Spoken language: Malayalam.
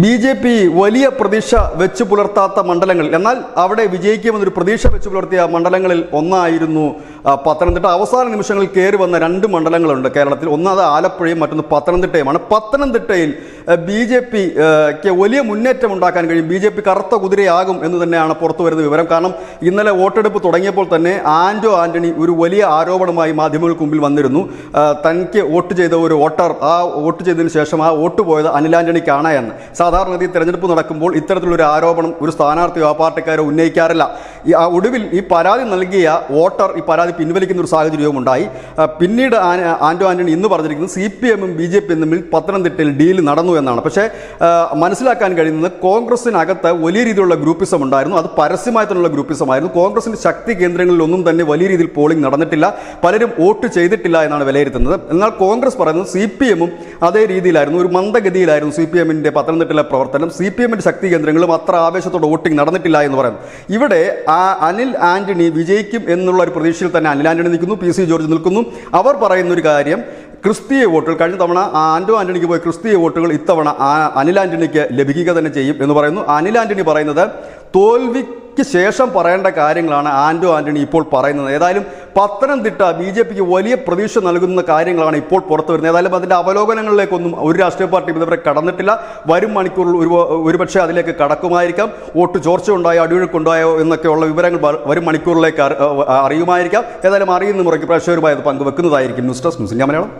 BJP വലിയ പ്രതീക്ഷ വെച്ച് പുലർത്താത്ത മണ്ഡലങ്ങളിൽ എന്നാൽ അവിടെ വിജയിക്കുമെന്നൊരു പ്രതീക്ഷ വെച്ച് പുലർത്തിയ മണ്ഡലങ്ങളിൽ ഒന്നായിരുന്നു പത്തനംതിട്ട. അവസാന നിമിഷങ്ങളിൽ കയറി വന്ന രണ്ട് മണ്ഡലങ്ങളുണ്ട് കേരളത്തിൽ. ഒന്നത് ആലപ്പുഴയും മറ്റൊന്ന് പത്തനംതിട്ടയുമാണ്. പത്തനംതിട്ടയിൽ BJPക്ക് വലിയ മുന്നേറ്റം ഉണ്ടാക്കാൻ കഴിയും. BJP കറുത്ത കുതിരയാകും എന്ന് തന്നെയാണ് പുറത്തു വരുന്ന വിവരം. കാരണം ഇന്നലെ വോട്ടെടുപ്പ് തുടങ്ങിയപ്പോൾ തന്നെ ആന്റണി ഒരു വലിയ ആരോപണമായി മാധ്യമങ്ങൾക്ക് മുമ്പിൽ വന്നിരുന്നു. തനിക്ക് വോട്ട് ചെയ്ത ഒരു വോട്ടർ ആ വോട്ട് ചെയ്തതിനു ശേഷം ആ വോട്ട് പോയത് അനിൽ ആന്റണിക്കാണ് എന്ന്. സാധാരണഗതി തെരഞ്ഞെടുപ്പ് നടക്കുമ്പോൾ ഇത്തരത്തിലൊരു ആരോപണം ഒരു സ്ഥാനാർത്ഥിയോ ആ പാർട്ടിക്കാരോ ഉന്നയിക്കാറില്ല. ഒടുവിൽ ഈ പരാതി നൽകിയ വോട്ടർ ഈ പരാതി പിൻവലിക്കുന്ന ഒരു സാഹചര്യവും ഉണ്ടായി. പിന്നീട് ആന്റണി ഇന്ന് പറഞ്ഞിരിക്കുന്നത് CPM-ഉം BJP-യും തമ്മിൽ പത്തനംതിട്ടയിൽ ഡീൽ നടന്നു എന്നാണ്. പക്ഷേ മനസ്സിലാക്കാൻ കഴിയുന്നത് കോൺഗ്രസിനകത്ത് വലിയ രീതിയിലുള്ള ഗ്രൂപ്പിസം ഉണ്ടായിരുന്നു. അത് പരസ്യമായി തന്നെയുള്ള ഗ്രൂപ്പിസമായിരുന്നു. കോൺഗ്രസിന്റെ ശക്തി കേന്ദ്രങ്ങളിലൊന്നും തന്നെ വലിയ രീതിയിൽ പോളിംഗ് നടന്നിട്ടില്ല, പലരും വോട്ട് ചെയ്തിട്ടില്ല എന്നാണ് വിലയിരുത്തുന്നത്. എന്നാൽ കോൺഗ്രസ് പറയുന്നത് CPM-ഉം അതേ രീതിയിലായിരുന്നു, ഒരു മന്ദഗതിയിലായിരുന്നു CPM-ന്റെ പത്തനംതിട്ടയിലെ പ്രവർത്തനം. CPM-ന്റെ ശക്തി കേന്ദ്രങ്ങളും അത്ര ആവേശത്തോടെ വോട്ടിംഗ് നടന്നിട്ടില്ല എന്ന് പറയുന്നു. ഇവിടെ അനിൽ ആന്റണി വിജയിക്കും എന്നുള്ള ഒരു പ്രതീക്ഷയിൽ തന്നെ അനിൽ ആന്റണി നിൽക്കുന്നു, PC ജോർജ് നിൽക്കുന്നു. അവർ പറയുന്ന ഒരു കാര്യം, ക്രിസ്തീയ വോട്ടുകൾ കഴിഞ്ഞ തവണ ആന്റണിക്ക് പോയ ക്രിസ്തീയ വോട്ടുകൾ ഇത്തവണ അനിൽ ആന്റണിക്ക് ലഭിക്കുക തന്നെ ചെയ്യും എന്ന് പറയുന്നു. അനിൽ ആന്റണി പറയുന്നത് തോൽവിക്ക് ശേഷം പറയേണ്ട കാര്യങ്ങളാണ് ആന്റണി ഇപ്പോൾ പറയുന്നത്. ഏതായാലും പത്തനംതിട്ട BJPക്ക് വലിയ പ്രതീക്ഷ നൽകുന്ന കാര്യങ്ങളാണ് ഇപ്പോൾ പുറത്തു വരുന്നത്. ഏതായാലും അതിൻ്റെ അവലോകനങ്ങളിലേക്കൊന്നും ഒരു രാഷ്ട്രീയ പാർട്ടിയും ഇതുവരെ കടന്നിട്ടില്ല. വരും മണിക്കൂറിൽ ഒരുപക്ഷെ അതിലേക്ക് കടക്കുമായിരിക്കാം. വോട്ട് ചോർച്ച ഉണ്ടായോ അടിയൊഴുക്കുണ്ടായോ എന്നൊക്കെയുള്ള വിവരങ്ങൾ വരും മണിക്കൂറിലേക്ക് അറിയുമായിരിക്കാം. ഏതായാലും അറിയുന്ന മുറയ്ക്ക് പ്രേക്ഷകരുമായി അത് പങ്കുവെക്കുന്നതായിരിക്കും. News desk news India Malayalam.